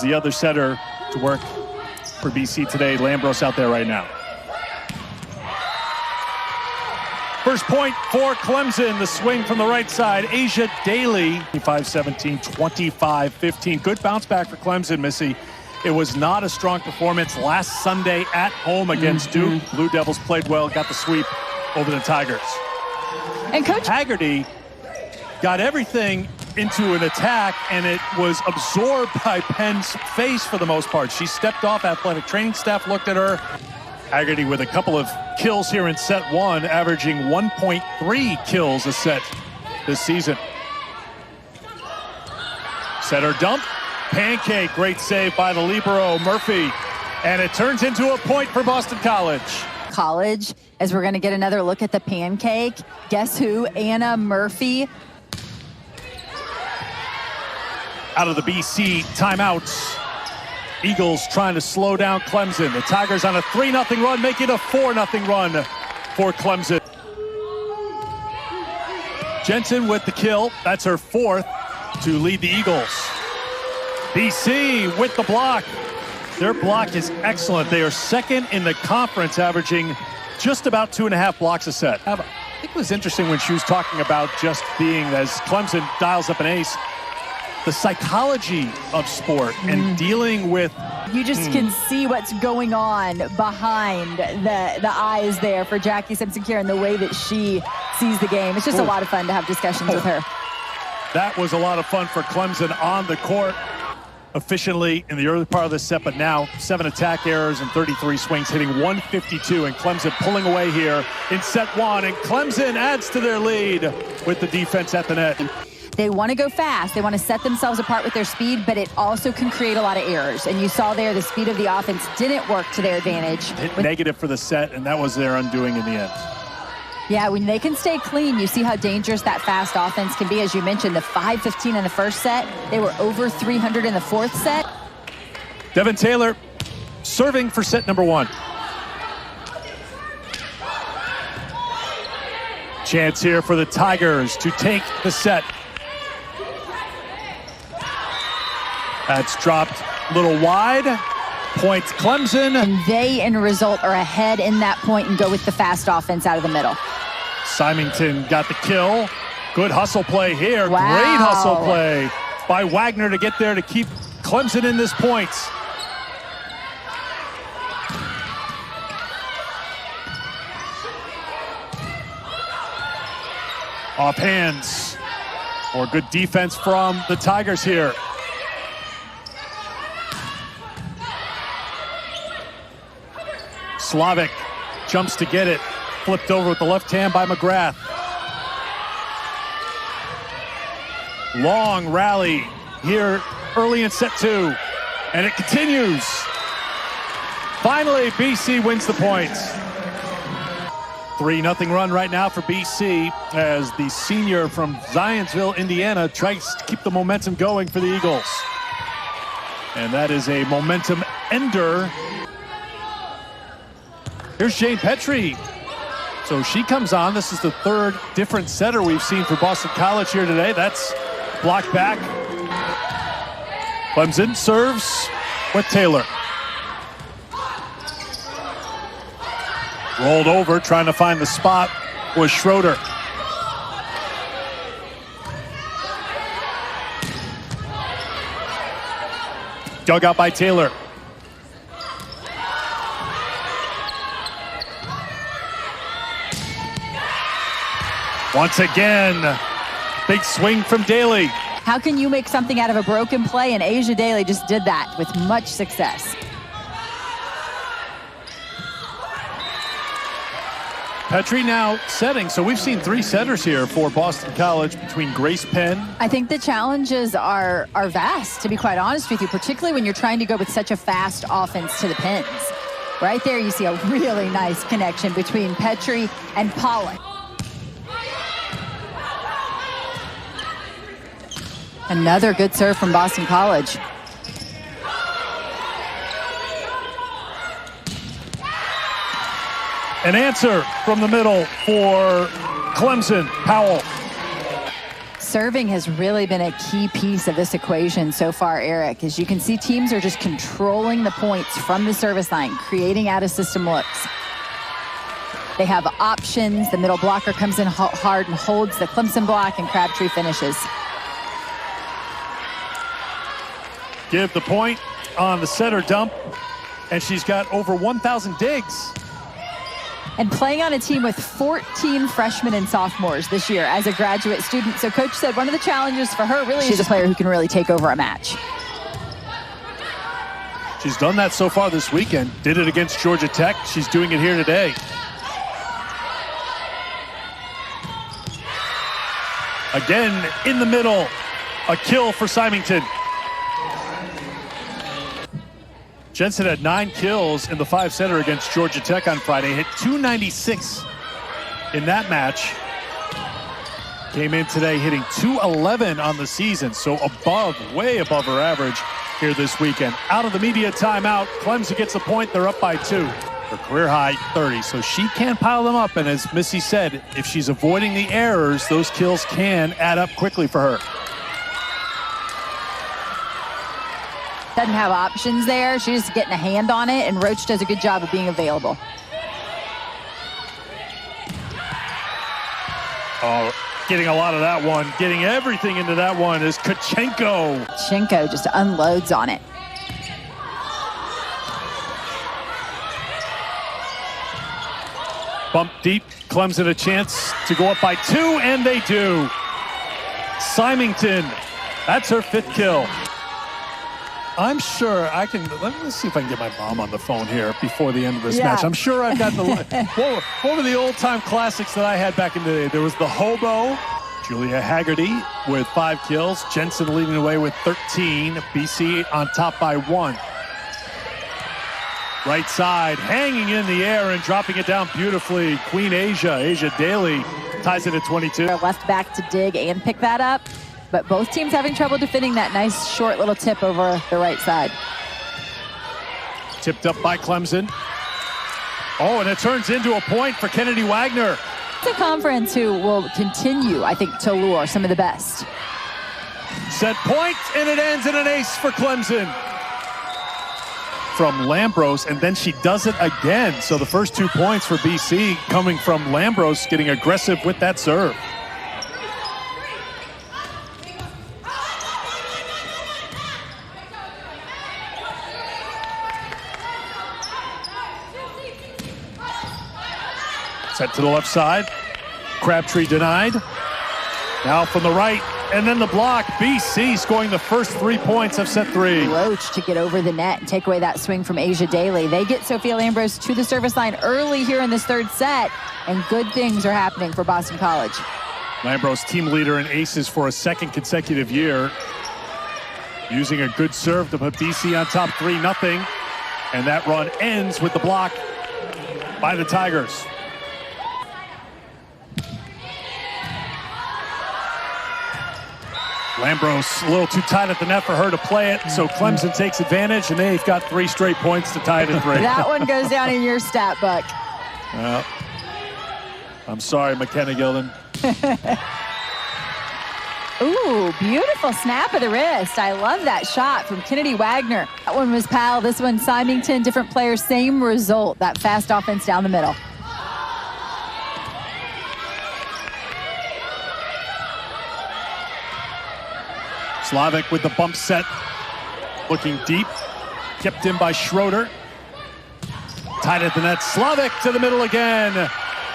The other setter to work for BC today, Lambros out there right now. First point for Clemson, the swing from the right side, Asia Daly, 25-17, 25-15. Good bounce back for Clemson, Missy. It was not a strong performance last Sunday at home against Duke. Blue Devils played well, got the sweep over the Tigers. And Coach Haggerty got everything into an attack, and it was absorbed by Penn's face for the most part. She stepped off, athletic training staff looked at her. Haggerty with a couple of kills here in set one, averaging 1.3 kills a set this season. Setter dump, pancake, great save by the libero, Murphy. And it turns into a point for Boston College. As we're gonna get another look at the pancake. Guess who? Anna Murphy. Out of the BC timeouts. Eagles trying to slow down Clemson. The Tigers on a 3-0 run, make it a 4-0 run for Clemson. Jensen with the kill. That's her fourth to lead the Eagles. BC with the block. Their block is excellent. They are second in the conference, averaging just about 2.5 blocks a set. I think it was interesting when she was talking about just being, as Clemson dials up an ace, the psychology of sport and dealing with. You just can see what's going on behind the eyes there for Jackie Simpson-Kieran and the way that she sees the game. It's just a lot of fun to have discussions with her. That was a lot of fun for Clemson on the court efficiently in the early part of the set, but now 7 attack errors and 33 swings, hitting 152, and Clemson pulling away here in set one, and Clemson adds to their lead with the defense at the net. They want to go fast. They want to set themselves apart with their speed, but it also can create a lot of errors. And you saw there the speed of the offense didn't work to their advantage. Negative for the set, and that was their undoing in the end. Yeah, when they can stay clean, you see how dangerous that fast offense can be. As you mentioned, the 5-15 in the first set. They were over 300 in the fourth set. Devin Taylor serving for set number one. Chance here for the Tigers to take the set. That's dropped a little wide. Points Clemson. And they, in result, are ahead in that point and go with the fast offense out of the middle. Symington got the kill. Good hustle play here. Wow. Great hustle play by Wagner to get there to keep Clemson in this point. Off hands. Or good defense from the Tigers here. Slavic jumps to get it. Flipped over with the left hand by McGrath. Long rally here early in set two. And it continues. Finally, BC wins the points. 3-0 run right now for BC as the senior from Zionsville, Indiana, tries to keep the momentum going for the Eagles. And that is a momentum ender. Here's Jane Petrie. So she comes on. This is the third different setter we've seen for Boston College here today. That's blocked back. Clemson serves with Taylor. Rolled over, trying to find the spot was Schroeder. Dug out by Taylor. Once again, big swing from Daly. How can you make something out of a broken play? And Asia Daly just did that with much success. Petrie now setting. So we've seen 3 setters here for Boston College between Grace Penn. I think the challenges are vast, to be quite honest with you, particularly when you're trying to go with such a fast offense to the pins. Right there, you see a really nice connection between Petrie and Pollock. Another good serve from Boston College. An answer from the middle for Clemson. Powell. serving has really been a key piece of this equation so far, Eric. As you can see, teams are just controlling the points from the service line, creating out-of-system looks. They have options. The middle blocker comes in hard and holds the Clemson block, and Crabtree finishes. Give the point on the setter dump, and she's got over 1,000 digs. And playing on a team with 14 freshmen and sophomores this year as a graduate student. So Coach said one of the challenges for her really is a player who can really take over a match. She's done that so far this weekend. Did it against Georgia Tech. She's doing it here today. Again, in the middle, a kill for Symington. Jensen had 9 kills in the 5-setter against Georgia Tech on Friday. Hit .296 in that match. Came in today hitting .211 on the season, so above, way above her average here this weekend. Out of the media timeout, Clemson gets a point. They're up by 2. Her career high 30, so she can pile them up. And as Missy said, if she's avoiding the errors, those kills can add up quickly for her. Doesn't have options there. She's just getting a hand on it, and Roach does a good job of being available. Oh, getting a lot of that one. Getting everything into that one is Kachenko. Kachenko just unloads on it. Bump deep. Clemson a chance to go up by 2, and they do. Symington, that's her 5th kill. I'm sure I can, let's see if I can get my mom on the phone here before the end of this match. I'm sure I've got the, what were the old-time classics that I had back in the day? There was the Hobo, Julia Haggerty with 5 kills, Jensen leading the way with 13, BC on top by 1. Right side, hanging in the air and dropping it down beautifully. Queen Asia Daly ties it at 22. Left back to dig and pick that up. But both teams having trouble defending that nice short little tip over the right side. Tipped up by Clemson. Oh, and it turns into a point for Kennedy Wagner. It's a conference who will continue, I think, to lure some of the best. Set point, and it ends in an ace for Clemson. From Lambros, and then she does it again. So the first 2 points for BC coming from Lambros getting aggressive with that serve. Set to the left side. Crabtree denied. Now from the right, and then the block. BC scoring the first 3 points of set 3. Roach to get over the net and take away that swing from Asia Daly. They get Sophia Lambros to the service line early here in this 3rd set, and good things are happening for Boston College. Lambros, team leader in aces for a 2nd consecutive year. Using a good serve to put BC on top 3-0. And that run ends with the block by the Tigers. Lambros a little too tight at the net for her to play it, so Clemson takes advantage, and they've got 3 straight points to tie it at 3. That one goes down in your stat book. Well, I'm sorry, McKenna Gilden. Ooh, beautiful snap of the wrist. I love that shot from Kennedy Wagner. That one was Powell, this one Symington, different players, same result, that fast offense down the middle. Slavic with the bump set, looking deep, kept in by Schroeder. Tied at the net, Slavic to the middle again.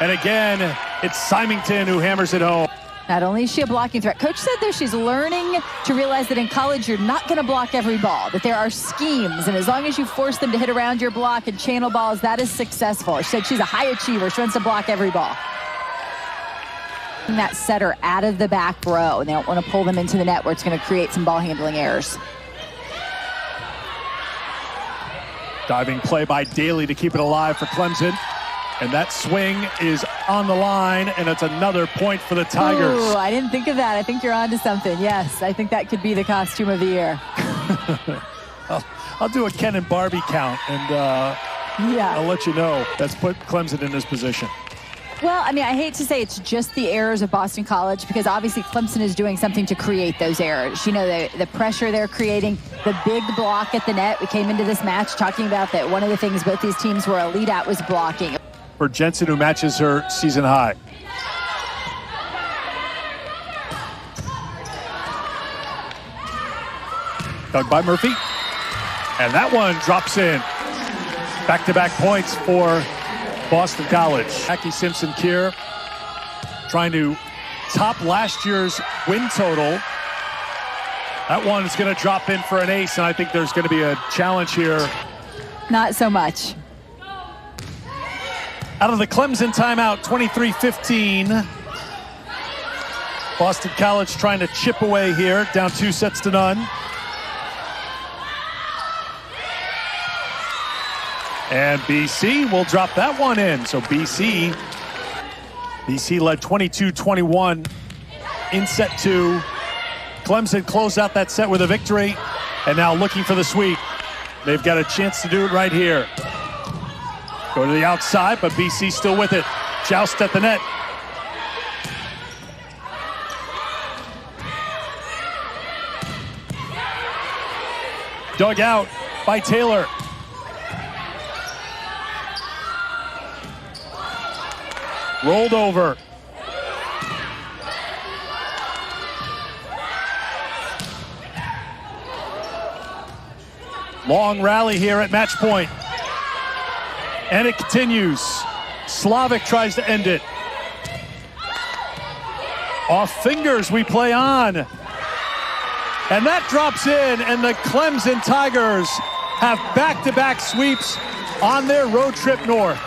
And again, it's Symington who hammers it home. Not only is she a blocking threat, Coach said there she's learning to realize that in college you're not going to block every ball, that there are schemes, and as long as you force them to hit around your block and channel balls, that is successful. She said she's a high achiever. She wants to block every ball. That setter out of the back row, and they don't want to pull them into the net where it's going to create some ball handling errors. Diving play by Daly to keep it alive for Clemson. And that swing is on the line, and it's another point for the Tigers. Ooh, I didn't think of that. I think you're onto something. Yes, I think that could be the costume of the year. I'll do a Ken and Barbie count, and I'll let you know. That's put Clemson in this position. Well, I mean, I hate to say it's just the errors of Boston College, because obviously Clemson is doing something to create those errors. You know, the pressure they're creating, the big block at the net. We came into this match talking about that one of the things both these teams were elite at was blocking. For Jensen, who matches her season high. Dug by Murphy. And that one drops in. Back-to-back points for Boston College. Jackie Simpson-Keir trying to top last year's win total. That one is going to drop in for an ace, and I think there's going to be a challenge here. Not so much. Out of the Clemson timeout, 23-15. Boston College trying to chip away here, down 2-0. And BC will drop that one in. So BC led 22-21 in set 2. Clemson closed out that set with a victory, and now looking for the sweep. They've got a chance to do it right here. Go to the outside, but BC still with it. Joust at the net. Dug out by Taylor. Rolled over. Long rally here at match point. And it continues. Slavic tries to end it. Off fingers, we play on. And that drops in, and the Clemson Tigers have back-to-back sweeps on their road trip north.